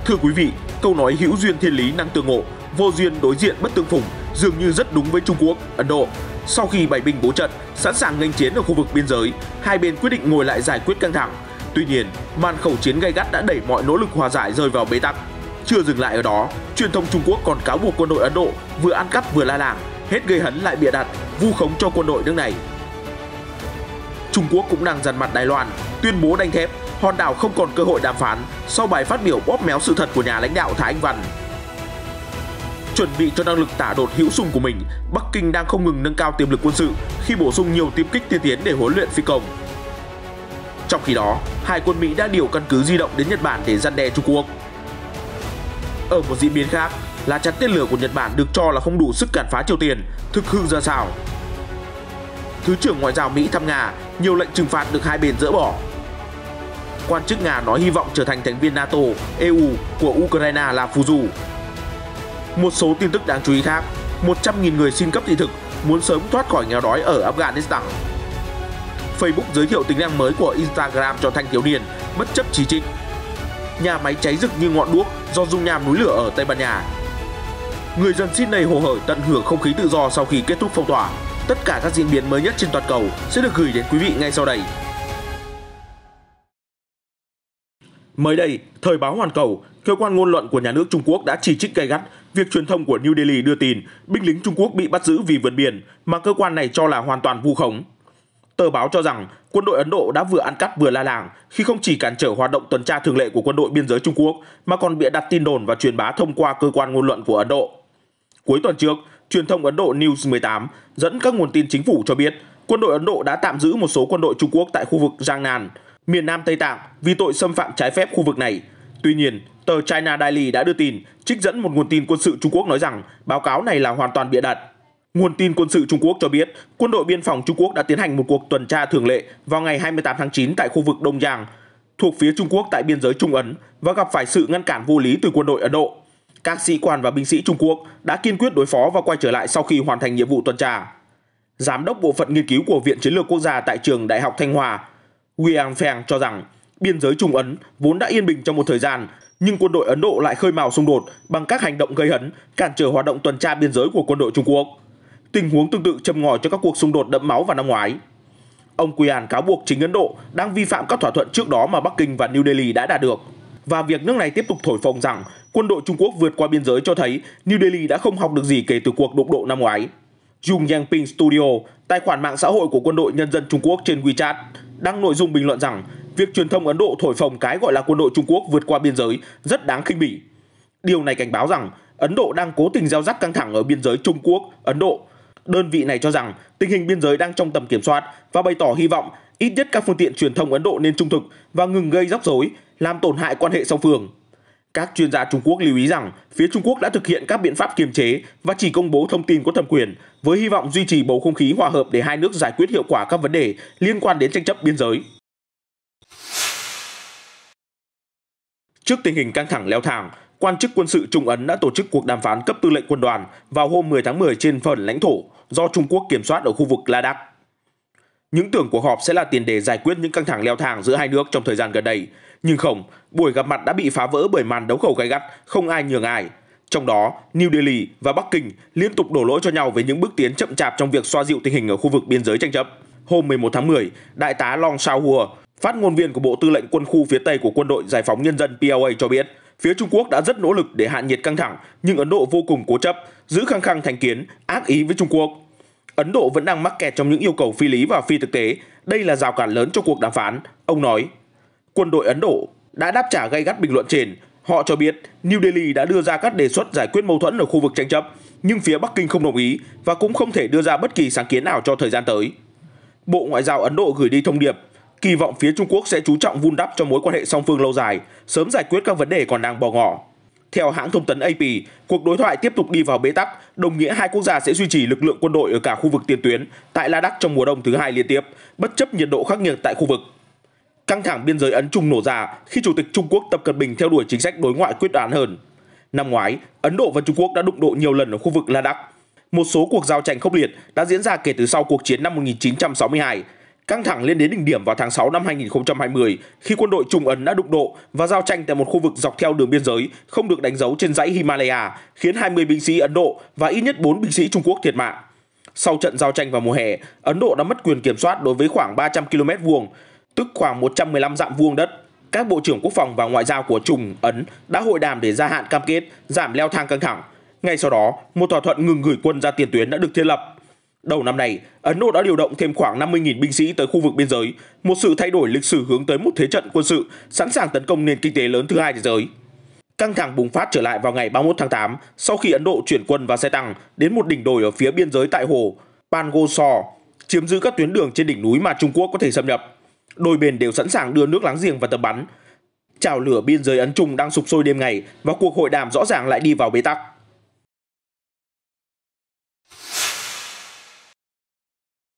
Thưa quý vị, câu nói hữu duyên thiên lý năng tương ngộ, vô duyên đối diện bất tương phùng dường như rất đúng với Trung Quốc, Ấn Độ. Sau khi bày binh bố trận, sẵn sàng nghênh chiến ở khu vực biên giới, hai bên quyết định ngồi lại giải quyết căng thẳng. Tuy nhiên, màn khẩu chiến gay gắt đã đẩy mọi nỗ lực hòa giải rơi vào bế tắc. Chưa dừng lại ở đó, truyền thông Trung Quốc còn cáo buộc quân đội Ấn Độ vừa ăn cắp vừa la làng, hết gây hấn lại bịa đặt, vu khống cho quân đội nước này. Trung Quốc cũng đang dằn mặt Đài Loan, tuyên bố đanh thép hòn đảo không còn cơ hội đàm phán sau bài phát biểu bóp méo sự thật của nhà lãnh đạo Thái Anh Văn. Chuẩn bị cho năng lực tả đột hữu sùng của mình, Bắc Kinh đang không ngừng nâng cao tiềm lực quân sự khi bổ sung nhiều tiêm kích tiên tiến để huấn luyện phi công. Trong khi đó, Hải quân Mỹ đã điều căn cứ di động đến Nhật Bản để răn đe Trung Quốc. Ở một diễn biến khác, lá chắn tên lửa của Nhật Bản được cho là không đủ sức cản phá Triều Tiên, thực hư ra sao? Thứ trưởng Ngoại giao Mỹ thăm Nga, nhiều lệnh trừng phạt được hai bên dỡ bỏ. Quan chức Nga nói hy vọng trở thành thành viên NATO, EU của Ukraine là phù du. Một số tin tức đáng chú ý khác, 100.000 người xin cấp thị thực, muốn sớm thoát khỏi nghèo đói ở Afghanistan. Facebook giới thiệu tính năng mới của Instagram cho thanh thiếu niên, bất chấp chỉ trích. Nhà máy cháy rực như ngọn đuốc do dung nham núi lửa ở Tây Ban Nha. Người dân Sydney hồ hởi tận hưởng không khí tự do sau khi kết thúc phong tỏa. Tất cả các diễn biến mới nhất trên toàn cầu sẽ được gửi đến quý vị ngay sau đây. Mới đây, Thời báo Hoàn Cầu, cơ quan ngôn luận của nhà nước Trung Quốc đã chỉ trích gay gắt việc truyền thông của New Delhi đưa tin binh lính Trung Quốc bị bắt giữ vì vượt biển mà cơ quan này cho là hoàn toàn vu khống. Tờ báo cho rằng quân đội Ấn Độ đã vừa ăn cắp vừa la làng khi không chỉ cản trở hoạt động tuần tra thường lệ của quân đội biên giới Trung Quốc mà còn bịa đặt tin đồn và truyền bá thông qua cơ quan ngôn luận của Ấn Độ. Cuối tuần trước, truyền thông Ấn Độ News 18 dẫn các nguồn tin chính phủ cho biết quân đội Ấn Độ đã tạm giữ một số quân đội Trung Quốc tại khu vực Giang Nan, miền Nam Tây Tạng vì tội xâm phạm trái phép khu vực này. Tuy nhiên, tờ China Daily đã đưa tin trích dẫn một nguồn tin quân sự Trung Quốc nói rằng báo cáo này là hoàn toàn bịa đặt. Nguồn tin quân sự Trung Quốc cho biết quân đội biên phòng Trung Quốc đã tiến hành một cuộc tuần tra thường lệ vào ngày 28 tháng 9 tại khu vực Đông Giang, thuộc phía Trung Quốc tại biên giới Trung Ấn và gặp phải sự ngăn cản vô lý từ quân đội Ấn Độ. Các sĩ quan và binh sĩ Trung Quốc đã kiên quyết đối phó và quay trở lại sau khi hoàn thành nhiệm vụ tuần tra. Giám đốc bộ phận nghiên cứu của Viện Chiến lược Quốc gia tại trường Đại học Thanh Hoa, Wiang Feng cho rằng biên giới Trung Ấn vốn đã yên bình trong một thời gian, nhưng quân đội Ấn Độ lại khơi mào xung đột bằng các hành động gây hấn, cản trở hoạt động tuần tra biên giới của quân đội Trung Quốc. Tình huống tương tự châm ngòi cho các cuộc xung đột đẫm máu vào năm ngoái. Ông Qian cáo buộc chính Ấn Độ đang vi phạm các thỏa thuận trước đó mà Bắc Kinh và New Delhi đã đạt được. Và việc nước này tiếp tục thổi phồng rằng quân đội Trung Quốc vượt qua biên giới cho thấy New Delhi đã không học được gì kể từ cuộc đụng độ năm ngoái. Jung Yangping Studio, tài khoản mạng xã hội của quân đội nhân dân Trung Quốc trên WeChat, đăng nội dung bình luận rằng việc truyền thông Ấn Độ thổi phồng cái gọi là quân đội Trung Quốc vượt qua biên giới rất đáng khinh bỉ. Điều này cảnh báo rằng Ấn Độ đang cố tình gieo rắc căng thẳng ở biên giới Trung Quốc, Ấn Độ. Đơn vị này cho rằng tình hình biên giới đang trong tầm kiểm soát và bày tỏ hy vọng ít nhất các phương tiện truyền thông Ấn Độ nên trung thực và ngừng gây rắc rối, làm tổn hại quan hệ song phương. Các chuyên gia Trung Quốc lưu ý rằng phía Trung Quốc đã thực hiện các biện pháp kiềm chế và chỉ công bố thông tin có thẩm quyền với hy vọng duy trì bầu không khí hòa hợp để hai nước giải quyết hiệu quả các vấn đề liên quan đến tranh chấp biên giới. Trước tình hình căng thẳng leo thang, quan chức quân sự Trung Ấn đã tổ chức cuộc đàm phán cấp tư lệnh quân đoàn vào hôm 10 tháng 10 trên phần lãnh thổ do Trung Quốc kiểm soát ở khu vực Ladakh. Những tưởng cuộc họp sẽ là tiền đề giải quyết những căng thẳng leo thang giữa hai nước trong thời gian gần đây, nhưng không, buổi gặp mặt đã bị phá vỡ bởi màn đấu khẩu gay gắt, không ai nhường ai. Trong đó, New Delhi và Bắc Kinh liên tục đổ lỗi cho nhau về những bước tiến chậm chạp trong việc xoa dịu tình hình ở khu vực biên giới tranh chấp. Hôm 11 tháng 10, Đại tá Long Shao-hua, phát ngôn viên của Bộ Tư lệnh Quân khu phía Tây của Quân đội Giải phóng Nhân dân PLA cho biết, phía Trung Quốc đã rất nỗ lực để hạ nhiệt căng thẳng, nhưng Ấn Độ vô cùng cố chấp, giữ khăng khăng thành kiến, ác ý với Trung Quốc. Ấn Độ vẫn đang mắc kẹt trong những yêu cầu phi lý và phi thực tế. Đây là rào cản lớn cho cuộc đàm phán, ông nói. Quân đội Ấn Độ đã đáp trả gay gắt bình luận trên. Họ cho biết New Delhi đã đưa ra các đề xuất giải quyết mâu thuẫn ở khu vực tranh chấp, nhưng phía Bắc Kinh không đồng ý và cũng không thể đưa ra bất kỳ sáng kiến nào cho thời gian tới. Bộ Ngoại giao Ấn Độ gửi đi thông điệp, kỳ vọng phía Trung Quốc sẽ chú trọng vun đắp cho mối quan hệ song phương lâu dài, sớm giải quyết các vấn đề còn đang bỏ ngỏ. Theo hãng thông tấn AP, cuộc đối thoại tiếp tục đi vào bế tắc, đồng nghĩa hai quốc gia sẽ duy trì lực lượng quân đội ở cả khu vực tiền tuyến tại Ladakh trong mùa đông thứ hai liên tiếp, bất chấp nhiệt độ khắc nghiệt tại khu vực. Căng thẳng biên giới Ấn Trung nổ ra khi Chủ tịch Trung Quốc Tập Cận Bình theo đuổi chính sách đối ngoại quyết đoán hơn. Năm ngoái, Ấn Độ và Trung Quốc đã đụng độ nhiều lần ở khu vực Ladakh. Một số cuộc giao tranh khốc liệt đã diễn ra kể từ sau cuộc chiến năm 1962. Căng thẳng lên đến đỉnh điểm vào tháng 6 năm 2020 khi quân đội Trung Ấn đã đụng độ và giao tranh tại một khu vực dọc theo đường biên giới không được đánh dấu trên dãy Himalaya, khiến 20 binh sĩ Ấn Độ và ít nhất 4 binh sĩ Trung Quốc thiệt mạng. Sau trận giao tranh vào mùa hè, Ấn Độ đã mất quyền kiểm soát đối với khoảng 300 km vuông, tức khoảng 115 dặm vuông đất. Các bộ trưởng quốc phòng và ngoại giao của Trung Ấn đã hội đàm để gia hạn cam kết giảm leo thang căng thẳng. Ngay sau đó, một thỏa thuận ngừng gửi quân ra tiền tuyến đã được thiết lập. Đầu năm nay, Ấn Độ đã điều động thêm khoảng 50.000 binh sĩ tới khu vực biên giới, một sự thay đổi lịch sử hướng tới một thế trận quân sự sẵn sàng tấn công nền kinh tế lớn thứ hai thế giới. Căng thẳng bùng phát trở lại vào ngày 31 tháng 8 sau khi Ấn Độ chuyển quân và xe tăng đến một đỉnh đồi ở phía biên giới tại hồ Pangosor, chiếm giữ các tuyến đường trên đỉnh núi mà Trung Quốc có thể xâm nhập. Đôi bên đều sẵn sàng đưa nước láng giềng vào tầm bắn. Chảo lửa biên giới Ấn Trung đang sục sôi đêm ngày và cuộc hội đàm rõ ràng lại đi vào bế tắc.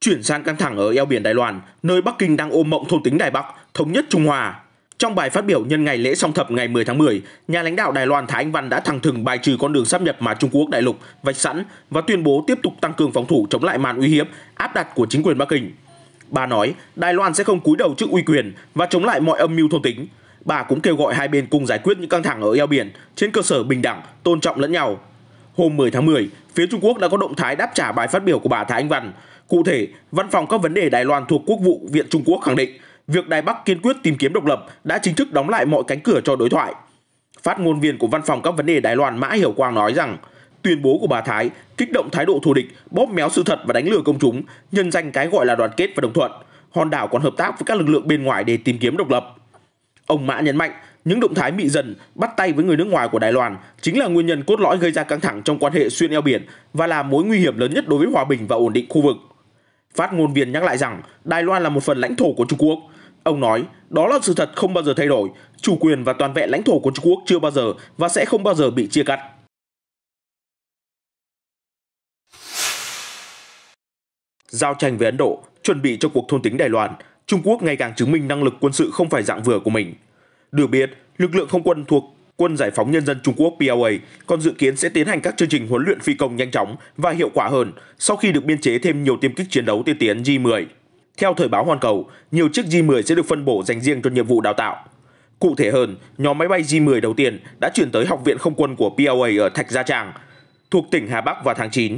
Chuyển sang căng thẳng ở eo biển Đài Loan, nơi Bắc Kinh đang ôm mộng thôn tính Đài Bắc, thống nhất Trung Hoa. Trong bài phát biểu nhân ngày lễ Song Thập ngày 10 tháng 10, nhà lãnh đạo Đài Loan Thái Anh Văn đã thẳng thừng bài trừ con đường sáp nhập mà Trung Quốc đại lục vạch sẵn và tuyên bố tiếp tục tăng cường phòng thủ chống lại màn uy hiếp áp đặt của chính quyền Bắc Kinh. Bà nói Đài Loan sẽ không cúi đầu trước uy quyền và chống lại mọi âm mưu thôn tính. Bà cũng kêu gọi hai bên cùng giải quyết những căng thẳng ở eo biển trên cơ sở bình đẳng, tôn trọng lẫn nhau. Hôm 10 tháng 10, phía Trung Quốc đã có động thái đáp trả bài phát biểu của bà Thái Anh Văn. Cụ thể, Văn phòng các vấn đề Đài Loan thuộc Quốc vụ Viện Trung Quốc khẳng định việc Đài Bắc kiên quyết tìm kiếm độc lập đã chính thức đóng lại mọi cánh cửa cho đối thoại. Phát ngôn viên của Văn phòng các vấn đề Đài Loan Mã Hiểu Quang nói rằng tuyên bố của bà Thái kích động thái độ thù địch, bóp méo sự thật và đánh lừa công chúng, nhân danh cái gọi là đoàn kết và đồng thuận. Hòn đảo còn hợp tác với các lực lượng bên ngoài để tìm kiếm độc lập. Ông Mã nhấn mạnh những động thái mị dần bắt tay với người nước ngoài của Đài Loan chính là nguyên nhân cốt lõi gây ra căng thẳng trong quan hệ xuyên eo biển và là mối nguy hiểm lớn nhất đối với hòa bình và ổn định khu vực. Phát ngôn viên nhắc lại rằng Đài Loan là một phần lãnh thổ của Trung Quốc. Ông nói đó là sự thật không bao giờ thay đổi, chủ quyền và toàn vẹn lãnh thổ của Trung Quốc chưa bao giờ và sẽ không bao giờ bị chia cắt. Giao tranh với Ấn Độ, chuẩn bị cho cuộc thôn tính Đài Loan, Trung Quốc ngày càng chứng minh năng lực quân sự không phải dạng vừa của mình. Được biết, lực lượng không quân thuộc Quân Giải phóng Nhân dân Trung Quốc PLA còn dự kiến sẽ tiến hành các chương trình huấn luyện phi công nhanh chóng và hiệu quả hơn sau khi được biên chế thêm nhiều tiêm kích chiến đấu tiên tiến J-10. Theo thời báo Hoàn Cầu, nhiều chiếc J-10 sẽ được phân bổ dành riêng cho nhiệm vụ đào tạo. Cụ thể hơn, nhóm máy bay J-10 đầu tiên đã chuyển tới Học viện Không quân của PLA ở Thạch Gia Trang, thuộc tỉnh Hà Bắc vào tháng 9.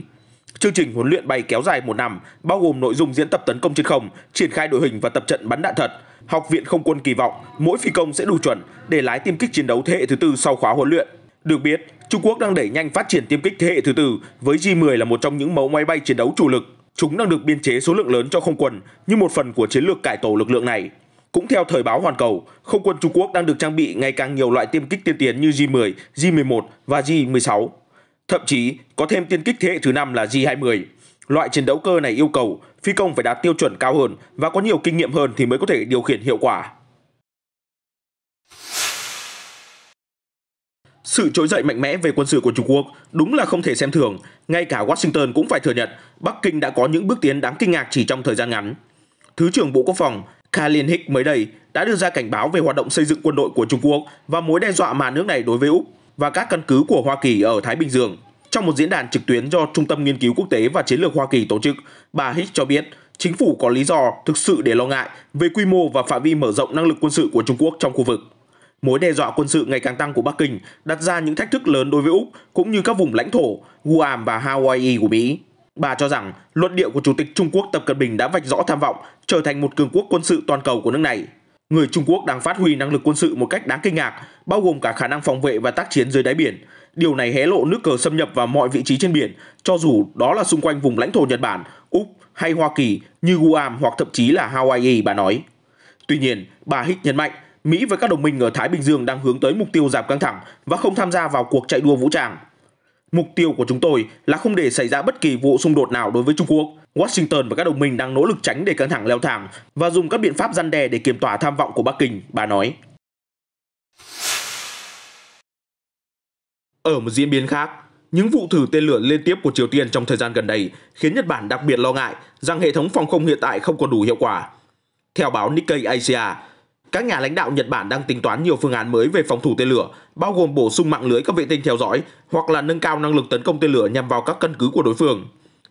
Chương trình huấn luyện bay kéo dài 1 năm, bao gồm nội dung diễn tập tấn công trên không, triển khai đội hình và tập trận bắn đạn thật. Học viện Không quân kỳ vọng mỗi phi công sẽ đủ chuẩn để lái tiêm kích chiến đấu thế hệ thứ 4 sau khóa huấn luyện. Được biết, Trung Quốc đang đẩy nhanh phát triển tiêm kích thế hệ thứ 4 với J-10 là một trong những mẫu máy bay chiến đấu chủ lực. Chúng đang được biên chế số lượng lớn cho không quân như một phần của chiến lược cải tổ lực lượng này. Cũng theo thời báo Hoàn Cầu, không quân Trung Quốc đang được trang bị ngày càng nhiều loại tiêm kích tiên tiến như J-10, J-11 và J-16. Thậm chí có thêm tiên kích thế hệ thứ 5 là J-20. Loại chiến đấu cơ này yêu cầu phi công phải đạt tiêu chuẩn cao hơn và có nhiều kinh nghiệm hơn thì mới có thể điều khiển hiệu quả. Sự trỗi dậy mạnh mẽ về quân sự của Trung Quốc đúng là không thể xem thường. Ngay cả Washington cũng phải thừa nhận Bắc Kinh đã có những bước tiến đáng kinh ngạc chỉ trong thời gian ngắn. Thứ trưởng Bộ Quốc phòng Kalin Hick mới đây đã đưa ra cảnh báo về hoạt động xây dựng quân đội của Trung Quốc và mối đe dọa mà nước này đối với Úc và các căn cứ của Hoa Kỳ ở Thái Bình Dương. Trong một diễn đàn trực tuyến do Trung tâm Nghiên cứu Quốc tế và Chiến lược Hoa Kỳ tổ chức, bà Hick cho biết chính phủ có lý do thực sự để lo ngại về quy mô và phạm vi mở rộng năng lực quân sự của Trung Quốc trong khu vực. Mối đe dọa quân sự ngày càng tăng của Bắc Kinh đặt ra những thách thức lớn đối với Úc cũng như các vùng lãnh thổ Guam và Hawaii của Mỹ. Bà cho rằng luận điệu của Chủ tịch Trung Quốc Tập Cận Bình đã vạch rõ tham vọng trở thành một cường quốc quân sự toàn cầu của nước này. Người Trung Quốc đang phát huy năng lực quân sự một cách đáng kinh ngạc, bao gồm cả khả năng phòng vệ và tác chiến dưới đáy biển. Điều này hé lộ nước cờ xâm nhập vào mọi vị trí trên biển, cho dù đó là xung quanh vùng lãnh thổ Nhật Bản, Úc hay Hoa Kỳ như Guam hoặc thậm chí là Hawaii, bà nói. Tuy nhiên, bà Hick nhấn mạnh Mỹ và các đồng minh ở Thái Bình Dương đang hướng tới mục tiêu giảm căng thẳng và không tham gia vào cuộc chạy đua vũ trang. Mục tiêu của chúng tôi là không để xảy ra bất kỳ vụ xung đột nào đối với Trung Quốc. Washington và các đồng minh đang nỗ lực tránh để căng thẳng leo thang và dùng các biện pháp răn đe để kiềm tỏa tham vọng của Bắc Kinh, bà nói. Ở một diễn biến khác, những vụ thử tên lửa liên tiếp của Triều Tiên trong thời gian gần đây khiến Nhật Bản đặc biệt lo ngại rằng hệ thống phòng không hiện tại không còn đủ hiệu quả. Theo báo Nikkei Asia, các nhà lãnh đạo Nhật Bản đang tính toán nhiều phương án mới về phòng thủ tên lửa, bao gồm bổ sung mạng lưới các vệ tinh theo dõi hoặc là nâng cao năng lực tấn công tên lửa nhằm vào các căn cứ của đối phương.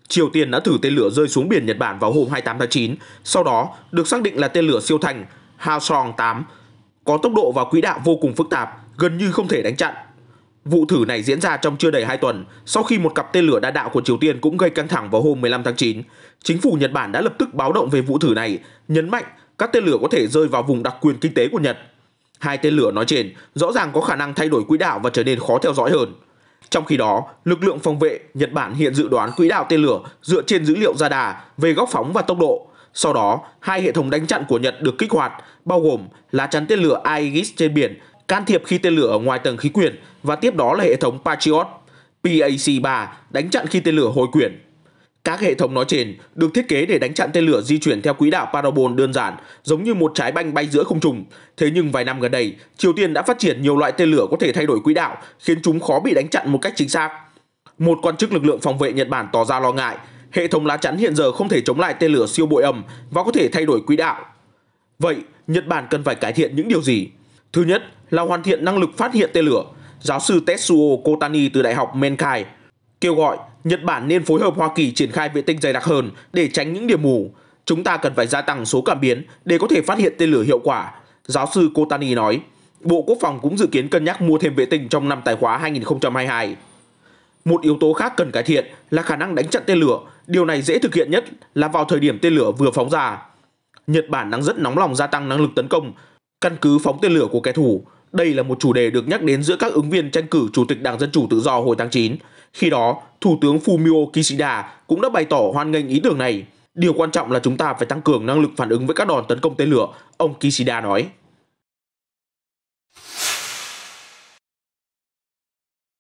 Triều Tiên đã thử tên lửa rơi xuống biển Nhật Bản vào hôm 28 tháng 9, sau đó được xác định là tên lửa siêu thanh Hwasong-8, có tốc độ và quỹ đạo vô cùng phức tạp, gần như không thể đánh chặn. Vụ thử này diễn ra trong chưa đầy 2 tuần, sau khi một cặp tên lửa đạn đạo của Triều Tiên cũng gây căng thẳng vào hôm 15 tháng 9. Chính phủ Nhật Bản đã lập tức báo động về vụ thử này, nhấn mạnh các tên lửa có thể rơi vào vùng đặc quyền kinh tế của Nhật. Hai tên lửa nói trên rõ ràng có khả năng thay đổi quỹ đạo và trở nên khó theo dõi hơn. Trong khi đó, lực lượng phòng vệ Nhật Bản hiện dự đoán quỹ đạo tên lửa dựa trên dữ liệu radar về góc phóng và tốc độ. Sau đó, hai hệ thống đánh chặn của Nhật được kích hoạt, bao gồm lá chắn tên lửa Aegis trên biển, can thiệp khi tên lửa ở ngoài tầng khí quyển, và tiếp đó là hệ thống Patriot PAC-3 đánh chặn khi tên lửa hồi quyển. Các hệ thống nói trên được thiết kế để đánh chặn tên lửa di chuyển theo quỹ đạo parabol đơn giản, giống như một trái banh bay giữa không trung. Thế nhưng vài năm gần đây, Triều Tiên đã phát triển nhiều loại tên lửa có thể thay đổi quỹ đạo, khiến chúng khó bị đánh chặn một cách chính xác. Một quan chức lực lượng phòng vệ Nhật Bản tỏ ra lo ngại, hệ thống lá chắn hiện giờ không thể chống lại tên lửa siêu bội âm và có thể thay đổi quỹ đạo. Vậy, Nhật Bản cần phải cải thiện những điều gì? Thứ nhất là hoàn thiện năng lực phát hiện tên lửa. Giáo sư Tetsuo Kotani từ Đại học Menkai kêu gọi Nhật Bản nên phối hợp Hoa Kỳ triển khai vệ tinh dày đặc hơn để tránh những điểm mù. Chúng ta cần phải gia tăng số cảm biến để có thể phát hiện tên lửa hiệu quả. Giáo sư Kotani nói, Bộ Quốc phòng cũng dự kiến cân nhắc mua thêm vệ tinh trong năm tài khóa 2022. Một yếu tố khác cần cải thiện là khả năng đánh chặn tên lửa. Điều này dễ thực hiện nhất là vào thời điểm tên lửa vừa phóng ra. Nhật Bản đang rất nóng lòng gia tăng năng lực tấn công, căn cứ phóng tên lửa của kẻ thù. Đây là một chủ đề được nhắc đến giữa các ứng viên tranh cử Chủ tịch Đảng Dân Chủ Tự Do hồi tháng 9. Khi đó, Thủ tướng Fumio Kishida cũng đã bày tỏ hoan nghênh ý tưởng này. Điều quan trọng là chúng ta phải tăng cường năng lực phản ứng với các đòn tấn công tên lửa, ông Kishida nói.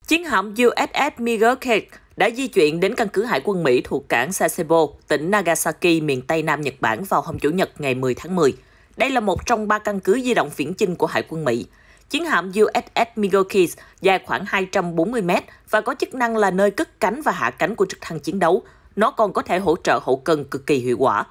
Chiến hạm USS Miguel Cage đã di chuyển đến căn cứ hải quân Mỹ thuộc cảng Sasebo, tỉnh Nagasaki, miền Tây Nam Nhật Bản vào hôm Chủ nhật ngày 10 tháng 10. Đây là một trong 3 căn cứ di động viễn chinh của Hải quân Mỹ. Chiến hạm USS Miguel Cage dài khoảng 240 mét và có chức năng là nơi cất cánh và hạ cánh của trực thăng chiến đấu. Nó còn có thể hỗ trợ hậu cần cực kỳ hiệu quả.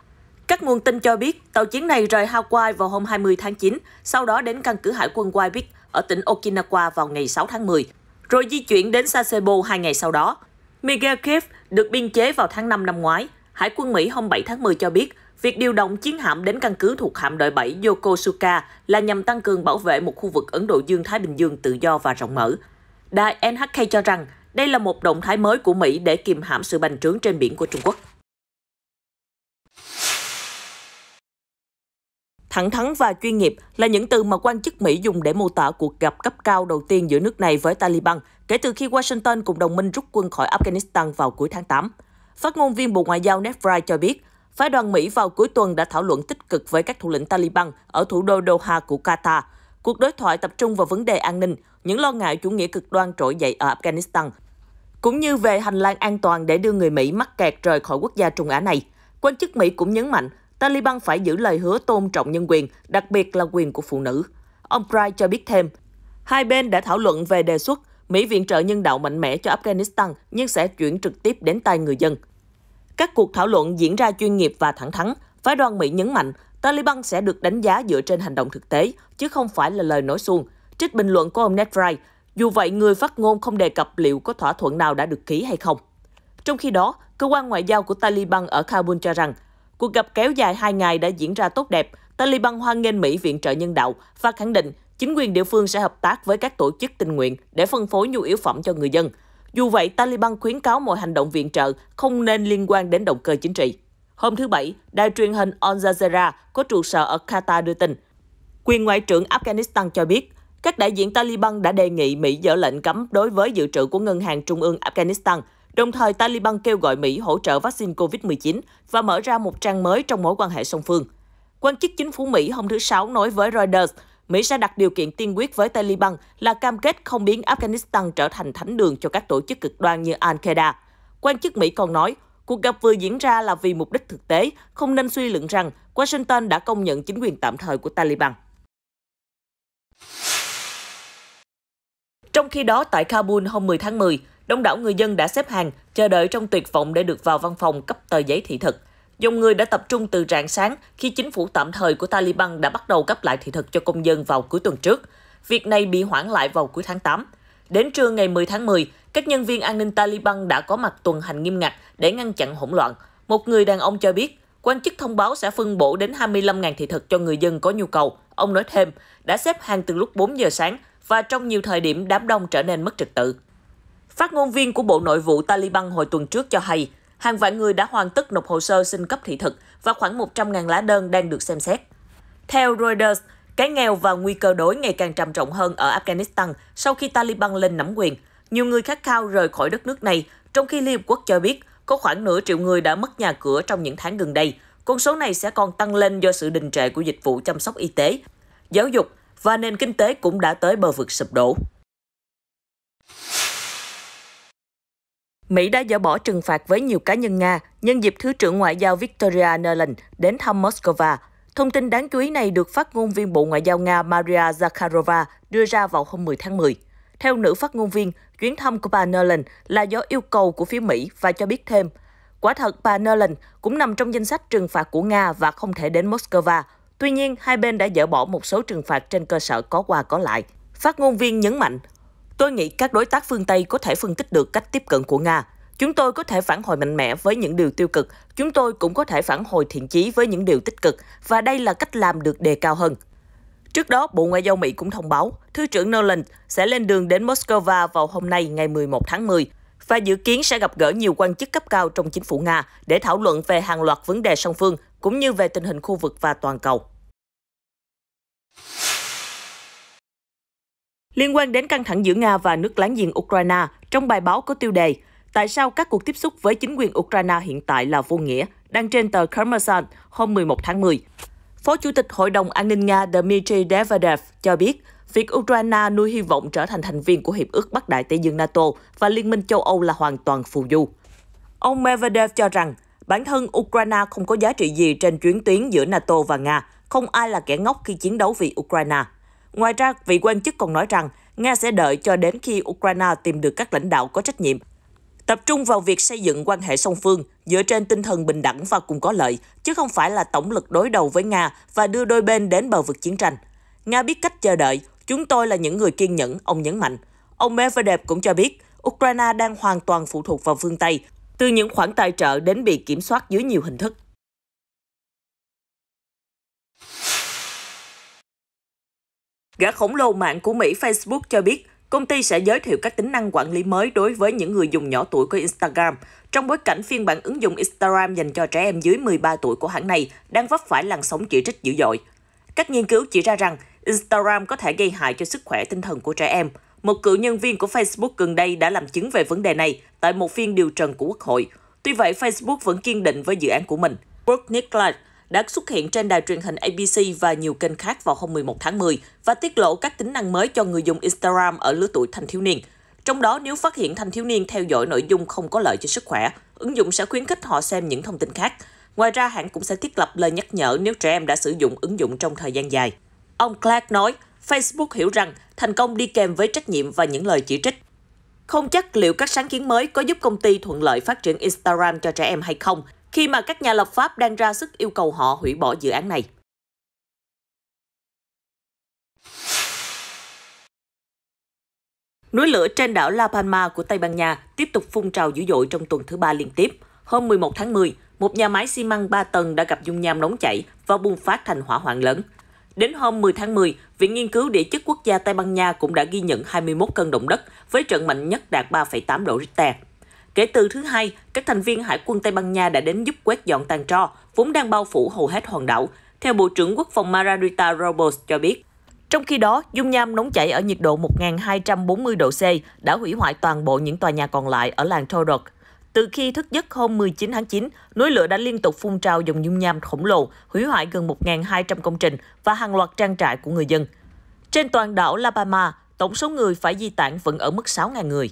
Các nguồn tin cho biết tàu chiến này rời Hawaii vào hôm 20 tháng 9, sau đó đến căn cứ hải quân Waipik ở tỉnh Okinawa vào ngày 6 tháng 10, rồi di chuyển đến Sasebo 2 ngày sau đó. Miguel Cage được biên chế vào tháng 5 năm ngoái. Hải quân Mỹ hôm 7 tháng 10 cho biết việc điều động chiến hạm đến căn cứ thuộc hạm đội 7 Yokosuka là nhằm tăng cường bảo vệ một khu vực Ấn Độ Dương-Thái Bình Dương tự do và rộng mở. Đài NHK cho rằng đây là một động thái mới của Mỹ để kiềm hãm sự bành trướng trên biển của Trung Quốc. Thẳng thắn và chuyên nghiệp là những từ mà quan chức Mỹ dùng để mô tả cuộc gặp cấp cao đầu tiên giữa nước này với Taliban kể từ khi Washington cùng đồng minh rút quân khỏi Afghanistan vào cuối tháng 8. Phát ngôn viên Bộ Ngoại giao Ned Price cho biết, phái đoàn Mỹ vào cuối tuần đã thảo luận tích cực với các thủ lĩnh Taliban ở thủ đô Doha của Qatar. Cuộc đối thoại tập trung vào vấn đề an ninh, những lo ngại chủ nghĩa cực đoan trỗi dậy ở Afghanistan, cũng như về hành lang an toàn để đưa người Mỹ mắc kẹt rời khỏi quốc gia Trung Á này. Quan chức Mỹ cũng nhấn mạnh, Taliban phải giữ lời hứa tôn trọng nhân quyền, đặc biệt là quyền của phụ nữ. Ông Price cho biết thêm, hai bên đã thảo luận về đề xuất Mỹ viện trợ nhân đạo mạnh mẽ cho Afghanistan nhưng sẽ chuyển trực tiếp đến tay người dân. Các cuộc thảo luận diễn ra chuyên nghiệp và thẳng thắn. Phái đoàn Mỹ nhấn mạnh, Taliban sẽ được đánh giá dựa trên hành động thực tế, chứ không phải là lời nói suông. Trích bình luận của ông Ned Price, dù vậy người phát ngôn không đề cập liệu có thỏa thuận nào đã được ký hay không. Trong khi đó, cơ quan ngoại giao của Taliban ở Kabul cho rằng, cuộc gặp kéo dài 2 ngày đã diễn ra tốt đẹp. Taliban hoan nghênh Mỹ viện trợ nhân đạo và khẳng định chính quyền địa phương sẽ hợp tác với các tổ chức tình nguyện để phân phối nhu yếu phẩm cho người dân. Dù vậy, Taliban khuyến cáo mọi hành động viện trợ không nên liên quan đến động cơ chính trị. Hôm thứ Bảy, đài truyền hình Al Jazeera có trụ sở ở Qatar đưa tin, quyền ngoại trưởng Afghanistan cho biết, các đại diện Taliban đã đề nghị Mỹ dỡ lệnh cấm đối với dự trữ của Ngân hàng Trung ương Afghanistan. Đồng thời, Taliban kêu gọi Mỹ hỗ trợ vaccine COVID-19 và mở ra một trang mới trong mối quan hệ song phương. Quan chức chính phủ Mỹ hôm thứ Sáu nói với Reuters, Mỹ sẽ đặt điều kiện tiên quyết với Taliban là cam kết không biến Afghanistan trở thành thánh đường cho các tổ chức cực đoan như Al-Qaeda. Quan chức Mỹ còn nói, cuộc gặp vừa diễn ra là vì mục đích thực tế, không nên suy luận rằng Washington đã công nhận chính quyền tạm thời của Taliban. Trong khi đó, tại Kabul hôm 10 tháng 10, đông đảo người dân đã xếp hàng, chờ đợi trong tuyệt vọng để được vào văn phòng cấp tờ giấy thị thực. Dòng người đã tập trung từ rạng sáng khi chính phủ tạm thời của Taliban đã bắt đầu cấp lại thị thực cho công dân vào cuối tuần trước. Việc này bị hoãn lại vào cuối tháng 8. Đến trưa ngày 10 tháng 10, các nhân viên an ninh Taliban đã có mặt tuần hành nghiêm ngặt để ngăn chặn hỗn loạn. Một người đàn ông cho biết, quan chức thông báo sẽ phân bổ đến 25.000 thị thực cho người dân có nhu cầu. Ông nói thêm, đã xếp hàng từ lúc 4 giờ sáng và trong nhiều thời điểm đám đông trở nên mất trật tự. Phát ngôn viên của Bộ Nội vụ Taliban hồi tuần trước cho hay, hàng vạn người đã hoàn tất nộp hồ sơ xin cấp thị thực và khoảng 100.000 lá đơn đang được xem xét. Theo Reuters, cái nghèo và nguy cơ đói ngày càng trầm trọng hơn ở Afghanistan sau khi Taliban lên nắm quyền. Nhiều người khát khao rời khỏi đất nước này, trong khi Liên Hợp Quốc cho biết có khoảng nửa triệu người đã mất nhà cửa trong những tháng gần đây. Con số này sẽ còn tăng lên do sự đình trệ của dịch vụ chăm sóc y tế, giáo dục và nền kinh tế cũng đã tới bờ vực sụp đổ. Mỹ đã dỡ bỏ trừng phạt với nhiều cá nhân Nga nhân dịp Thứ trưởng Ngoại giao Victoria Nuland đến thăm Moscow. Thông tin đáng chú ý này được phát ngôn viên Bộ Ngoại giao Nga Maria Zakharova đưa ra vào hôm 10 tháng 10. Theo nữ phát ngôn viên, chuyến thăm của bà Nuland là do yêu cầu của phía Mỹ và cho biết thêm, quả thật bà Nuland cũng nằm trong danh sách trừng phạt của Nga và không thể đến Moscow. Tuy nhiên, hai bên đã dỡ bỏ một số trừng phạt trên cơ sở có qua có lại. Phát ngôn viên nhấn mạnh, tôi nghĩ các đối tác phương Tây có thể phân tích được cách tiếp cận của Nga. Chúng tôi có thể phản hồi mạnh mẽ với những điều tiêu cực, chúng tôi cũng có thể phản hồi thiện chí với những điều tích cực, và đây là cách làm được đề cao hơn. Trước đó, Bộ Ngoại giao Mỹ cũng thông báo, Thứ trưởng Nuland sẽ lên đường đến Moscow vào hôm nay ngày 11 tháng 10 và dự kiến sẽ gặp gỡ nhiều quan chức cấp cao trong chính phủ Nga để thảo luận về hàng loạt vấn đề song phương cũng như về tình hình khu vực và toàn cầu. Liên quan đến căng thẳng giữa Nga và nước láng giềng Ukraine, trong bài báo có tiêu đề Tại sao các cuộc tiếp xúc với chính quyền Ukraine hiện tại là vô nghĩa, đăng trên tờ Kommersant hôm 11 tháng 10. Phó Chủ tịch Hội đồng An ninh Nga Dmitry Medvedev cho biết, việc Ukraine nuôi hy vọng trở thành thành viên của Hiệp ước Bắc Đại Tây Dương NATO và Liên minh châu Âu là hoàn toàn phù du. Ông Medvedev cho rằng, bản thân Ukraine không có giá trị gì trên chuyến tuyến giữa NATO và Nga, không ai là kẻ ngốc khi chiến đấu vì Ukraine. Ngoài ra, vị quan chức còn nói rằng Nga sẽ đợi cho đến khi Ukraine tìm được các lãnh đạo có trách nhiệm, tập trung vào việc xây dựng quan hệ song phương dựa trên tinh thần bình đẳng và cùng có lợi, chứ không phải là tổng lực đối đầu với Nga và đưa đôi bên đến bờ vực chiến tranh. Nga biết cách chờ đợi, chúng tôi là những người kiên nhẫn, ông nhấn mạnh. Ông Medvedev cũng cho biết Ukraine đang hoàn toàn phụ thuộc vào phương Tây, từ những khoản tài trợ đến bị kiểm soát dưới nhiều hình thức. Gã khổng lồ mạng của Mỹ Facebook cho biết công ty sẽ giới thiệu các tính năng quản lý mới đối với những người dùng nhỏ tuổi của Instagram, trong bối cảnh phiên bản ứng dụng Instagram dành cho trẻ em dưới 13 tuổi của hãng này đang vấp phải làn sóng chỉ trích dữ dội. Các nghiên cứu chỉ ra rằng Instagram có thể gây hại cho sức khỏe tinh thần của trẻ em. Một cựu nhân viên của Facebook gần đây đã làm chứng về vấn đề này tại một phiên điều trần của Quốc hội. Tuy vậy, Facebook vẫn kiên định với dự án của mình. Brooke Nicholas đã xuất hiện trên đài truyền hình ABC và nhiều kênh khác vào hôm 11 tháng 10 và tiết lộ các tính năng mới cho người dùng Instagram ở lứa tuổi thanh thiếu niên. Trong đó, nếu phát hiện thanh thiếu niên theo dõi nội dung không có lợi cho sức khỏe, ứng dụng sẽ khuyến khích họ xem những thông tin khác. Ngoài ra, hãng cũng sẽ thiết lập lời nhắc nhở nếu trẻ em đã sử dụng ứng dụng trong thời gian dài. Ông Clark nói, Facebook hiểu rằng thành công đi kèm với trách nhiệm và những lời chỉ trích. Không chắc liệu các sáng kiến mới có giúp công ty thuận lợi phát triển Instagram cho trẻ em hay không, khi mà các nhà lập pháp đang ra sức yêu cầu họ hủy bỏ dự án này. Núi lửa trên đảo La Palma của Tây Ban Nha tiếp tục phun trào dữ dội trong tuần thứ 3 liên tiếp. Hôm 11 tháng 10, một nhà máy xi măng 3 tầng đã gặp dung nham nóng chảy và bùng phát thành hỏa hoạn lớn. Đến hôm 10 tháng 10, Viện Nghiên cứu Địa chất Quốc gia Tây Ban Nha cũng đã ghi nhận 21 cơn động đất với trận mạnh nhất đạt 3,8 độ Richter. Kể từ thứ Hai, các thành viên Hải quân Tây Ban Nha đã đến giúp quét dọn tàn tro, vốn đang bao phủ hầu hết hòn đảo, theo Bộ trưởng Quốc phòng Margarita Robles cho biết. Trong khi đó, dung nham nóng chảy ở nhiệt độ 1.240 độ C đã hủy hoại toàn bộ những tòa nhà còn lại ở làng Tordoc. Từ khi thức giấc hôm 19 tháng 9, núi lửa đã liên tục phun trào dòng dung nham khổng lồ, hủy hoại gần 1.200 công trình và hàng loạt trang trại của người dân. Trên toàn đảo La Palma, tổng số người phải di tản vẫn ở mức 6.000 người.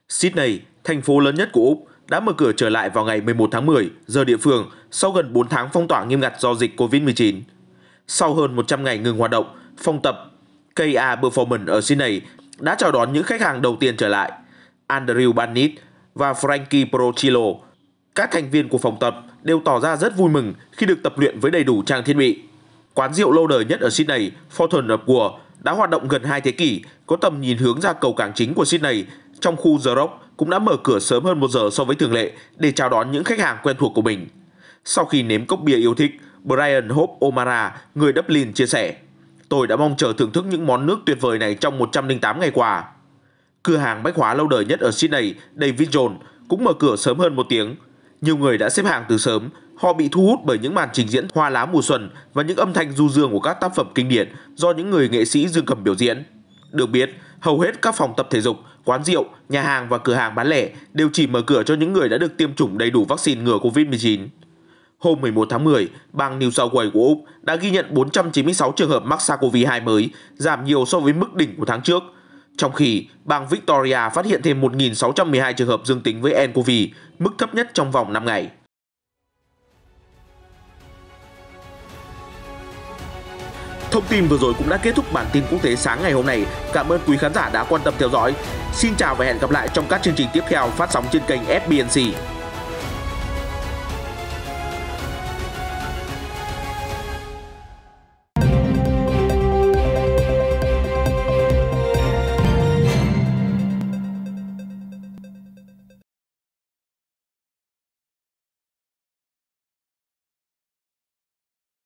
Sydney, thành phố lớn nhất của Úc, đã mở cửa trở lại vào ngày 11 tháng 10 giờ địa phương sau gần 4 tháng phong tỏa nghiêm ngặt do dịch Covid-19. Sau hơn 100 ngày ngừng hoạt động, phòng tập KA Performance ở Sydney đã chào đón những khách hàng đầu tiên trở lại, Andrew Barnett và Frankie Prochilo. Các thành viên của phòng tập đều tỏ ra rất vui mừng khi được tập luyện với đầy đủ trang thiết bị. Quán rượu lâu đời nhất ở Sydney, Fountain of War, đã hoạt động gần 2 thế kỷ, có tầm nhìn hướng ra cầu cảng chính của Sydney. Trong khu The Rock cũng đã mở cửa sớm hơn 1 giờ so với thường lệ để chào đón những khách hàng quen thuộc của mình. Sau khi nếm cốc bia yêu thích, Brian Hope O'Mara, người Dublin chia sẻ: "Tôi đã mong chờ thưởng thức những món nước tuyệt vời này trong 108 ngày qua." Cửa hàng bách hóa lâu đời nhất ở Sydney, David Jones, cũng mở cửa sớm hơn 1 tiếng. Nhiều người đã xếp hàng từ sớm. Họ bị thu hút bởi những màn trình diễn hoa lá mùa xuân và những âm thanh du dương của các tác phẩm kinh điển do những người nghệ sĩ dương cầm biểu diễn. Được biết, hầu hết các phòng tập thể dục, quán rượu, nhà hàng và cửa hàng bán lẻ đều chỉ mở cửa cho những người đã được tiêm chủng đầy đủ vaccine ngừa Covid-19. Hôm 11 tháng 10, bang New South Wales của Úc đã ghi nhận 496 trường hợp mắc SARS-CoV-2 mới, giảm nhiều so với mức đỉnh của tháng trước. Trong khi bang Victoria phát hiện thêm 1.612 trường hợp dương tính với nCoV, mức thấp nhất trong vòng 5 ngày. Thông tin vừa rồi cũng đã kết thúc bản tin quốc tế sáng ngày hôm nay. Cảm ơn quý khán giả đã quan tâm theo dõi. Xin chào và hẹn gặp lại trong các chương trình tiếp theo phát sóng trên kênh FBNC.